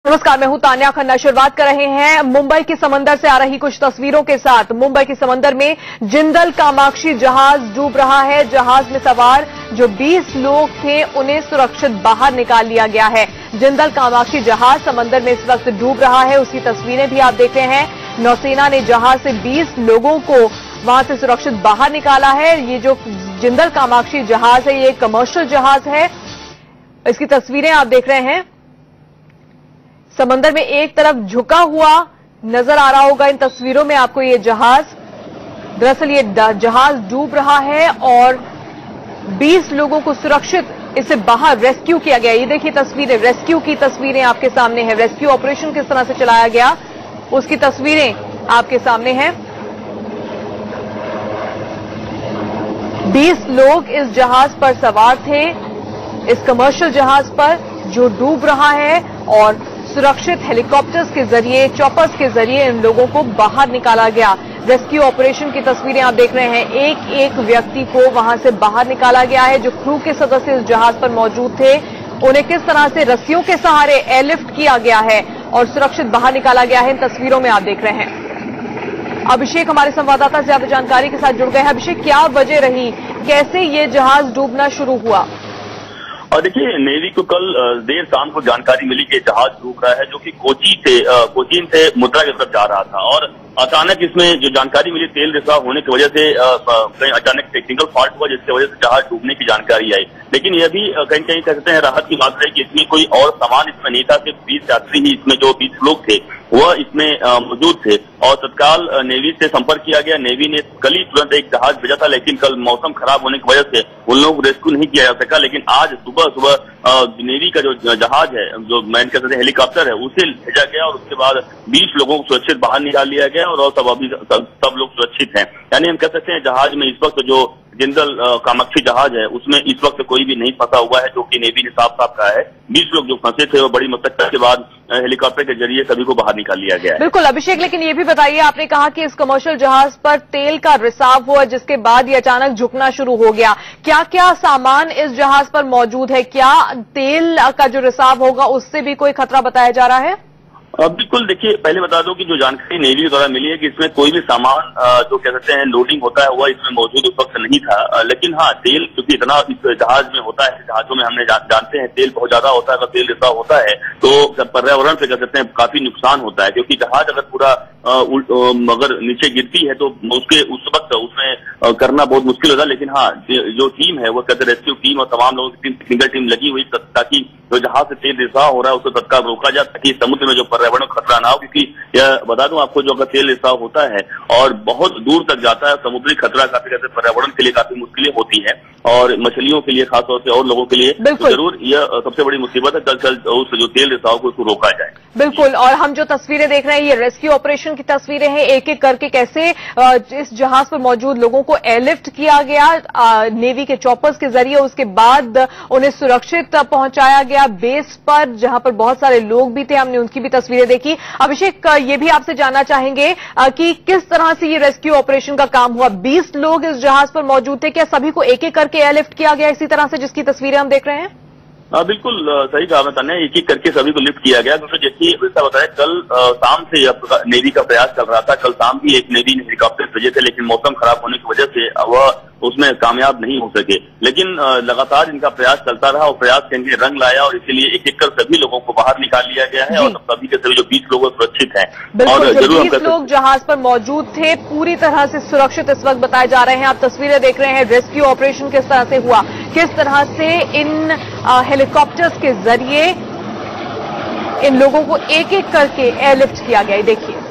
नमस्कार, मैं हूं तान्या खन्ना। शुरुआत कर रहे हैं मुंबई के समंदर से आ रही कुछ तस्वीरों के साथ। मुंबई के समंदर में जिंदल कामाक्षी जहाज डूब रहा है। जहाज में सवार जो 20 लोग थे उन्हें सुरक्षित बाहर निकाल लिया गया है। जिंदल कामाक्षी जहाज समंदर में इस वक्त डूब रहा है, उसकी तस्वीरें भी आप देख रहे हैं। नौसेना ने जहाज से 20 लोगों को वहां से सुरक्षित बाहर निकाला है। ये जो जिंदल कामाक्षी जहाज है ये कमर्शियल जहाज है, इसकी तस्वीरें आप देख रहे हैं। समंदर में एक तरफ झुका हुआ नजर आ रहा होगा इन तस्वीरों में आपको ये जहाज। दरअसल ये जहाज डूब रहा है और 20 लोगों को सुरक्षित इसे बाहर रेस्क्यू किया गया। ये देखिए तस्वीरें, रेस्क्यू की तस्वीरें आपके सामने है। रेस्क्यू ऑपरेशन किस तरह से चलाया गया उसकी तस्वीरें आपके सामने हैं। 20 लोग इस जहाज पर सवार थे, इस कमर्शियल जहाज पर जो डूब रहा है, और सुरक्षित हेलीकॉप्टर्स के जरिए, चॉपर्स के जरिए इन लोगों को बाहर निकाला गया। रेस्क्यू ऑपरेशन की तस्वीरें आप देख रहे हैं। एक एक व्यक्ति को वहां से बाहर निकाला गया है। जो क्रू के सदस्य इस जहाज पर मौजूद थे उन्हें किस तरह से रस्सियों के सहारे एयरलिफ्ट किया गया है और सुरक्षित बाहर निकाला गया है, इन तस्वीरों में आप देख रहे हैं। अभिषेक हमारे संवाददाता से ज्यादा जानकारी के साथ जुड़ गए हैं। अभिषेक, क्या वजह रही, कैसे ये जहाज डूबना शुरू हुआ? और देखिए, नेवी को कल देर शाम को जानकारी मिली कि जहाज डूब रहा है, जो कि कोचीन से मुद्रा की तरफ जा रहा था। और अचानक इसमें जो जानकारी मिली, तेल रिसाव होने की वजह से कहीं अचानक टेक्निकल फॉल्ट हुआ, जिसकी वजह से जहाज डूबने की जानकारी आई। लेकिन यह भी कहीं कहीं कह सकते हैं राहत की बात है कि इसमें कोई और सामान इसमें नहीं था। सिर्फ 20 यात्री ही इसमें, जो 20 लोग थे वह इसमें मौजूद थे। और तत्काल नेवी से संपर्क किया गया। नेवी ने कल ही तुरंत एक जहाज भेजा था, लेकिन कल मौसम खराब होने की वजह से उन लोगों को रेस्क्यू नहीं किया जा सका। लेकिन आज सुबह नेवी का जो जहाज है, जो मैन कह सकते हैं हेलीकॉप्टर है, उसे भेजा गया और उसके बाद 20 लोगों को सुरक्षित बाहर निकाल लिया गया और सब लोग सुरक्षित हैं। यानी हम कह सकते हैं जहाज में इस वक्त जो जिंदल कामाक्षी जहाज है उसमें इस वक्त कोई भी नहीं फंसा हुआ है, जो कि नेवी ने साफ साफ कहा है। 20 लोग जो फंसे थे वो बड़ी मशक्कत के बाद हेलीकॉप्टर के जरिए सभी को बाहर निकाल लिया गया है। बिल्कुल अभिषेक, लेकिन ये भी बताइए, आपने कहा कि इस कमर्शियल जहाज पर तेल का रिसाव हुआ, जिसके बाद ये अचानक झुकना शुरू हो गया। क्या क्या सामान इस जहाज पर मौजूद है? क्या तेल का जो रिसाव होगा उससे भी कोई खतरा बताया जा रहा है? बिल्कुल, देखिए, पहले बता दूं कि जो जानकारी नेवी द्वारा मिली है कि इसमें कोई भी सामान जो कह सकते हैं लोडिंग होता है वह इसमें मौजूद उस वक्त नहीं था। लेकिन हाँ, तेल क्योंकि इतना इस जहाज में होता है, जहाजों में हमने जानते हैं तेल बहुत ज्यादा होता है। अगर तेल रिसाव होता है तो पर्यावरण से कह सकते हैं काफी नुकसान होता है, क्योंकि जहाज अगर पूरा अगर नीचे गिरती है तो उसके उस वक्त उसमें करना बहुत मुश्किल होता है। लेकिन हाँ, जो टीम है वो कहते रेस्क्यू टीम और तमाम लोगों की टेक्निकल टीम लगी हुई, ताकि जो जहाज से तेल रिसाव हो रहा है उसको तत्काल रोका जाए, ताकि समुद्र में जो पर्यावरण खतरा ना हो। क्योंकि यह बता दूं आपको, जो अगर तेल रिसाव होता है और बहुत दूर तक जाता है, समुद्री खतरा काफी कहते पर्यावरण के लिए काफी मुश्किलें होती है, और मछलियों के लिए खासतौर से और लोगों के लिए तो जरूर यह सबसे बड़ी मुसीबत है। कल उस जो तेल रिसाव को उसको रोका जाए। बिल्कुल, और हम जो तस्वीरें देख रहे हैं ये रेस्क्यू ऑपरेशन की तस्वीरें हैं। एक एक करके कैसे इस जहाज पर मौजूद लोगों को एयरलिफ्ट किया गया नेवी के चॉपर्स के जरिए, उसके बाद उन्हें सुरक्षित पहुंचाया गया बेस पर, जहां पर बहुत सारे लोग भी थे, हमने उनकी भी तस्वीरें देखी। अभिषेक, ये भी आपसे जानना चाहेंगे कि किस तरह से ये रेस्क्यू ऑपरेशन का काम हुआ? 20 लोग इस जहाज पर मौजूद थे, क्या सभी को एक एक करके एयरलिफ्ट किया गया इसी तरह से जिसकी तस्वीरें हम देख रहे हैं? बिल्कुल सही कहा मैंने, एक एक करके सभी को लिफ्ट किया गया। क्योंकि जैसे ऐसा बताया, कल शाम से नेवी का प्रयास चल रहा था। कल शाम भी एक नेवी ने हेलीकॉप्टर भेजे थे, लेकिन मौसम खराब होने की वजह से वह उसमें कामयाब नहीं हो सके। लेकिन लगातार इनका प्रयास चलता रहा और प्रयास के रंग लाया, और इसीलिए एक एक कर सभी लोगों को बाहर निकाल लिया गया है और सभी के सभी जो 20 लोग सुरक्षित हैं। और जरूर 20 लोग जहाज पर मौजूद थे पूरी तरह से सुरक्षित इस वक्त बताए जा रहे हैं। आप तस्वीरें देख रहे हैं, रेस्क्यू ऑपरेशन किस तरह से हुआ, किस तरह से इन हेलीकॉप्टर्स के जरिए इन लोगों को एक एक करके एयरलिफ्ट किया गया। देखिए।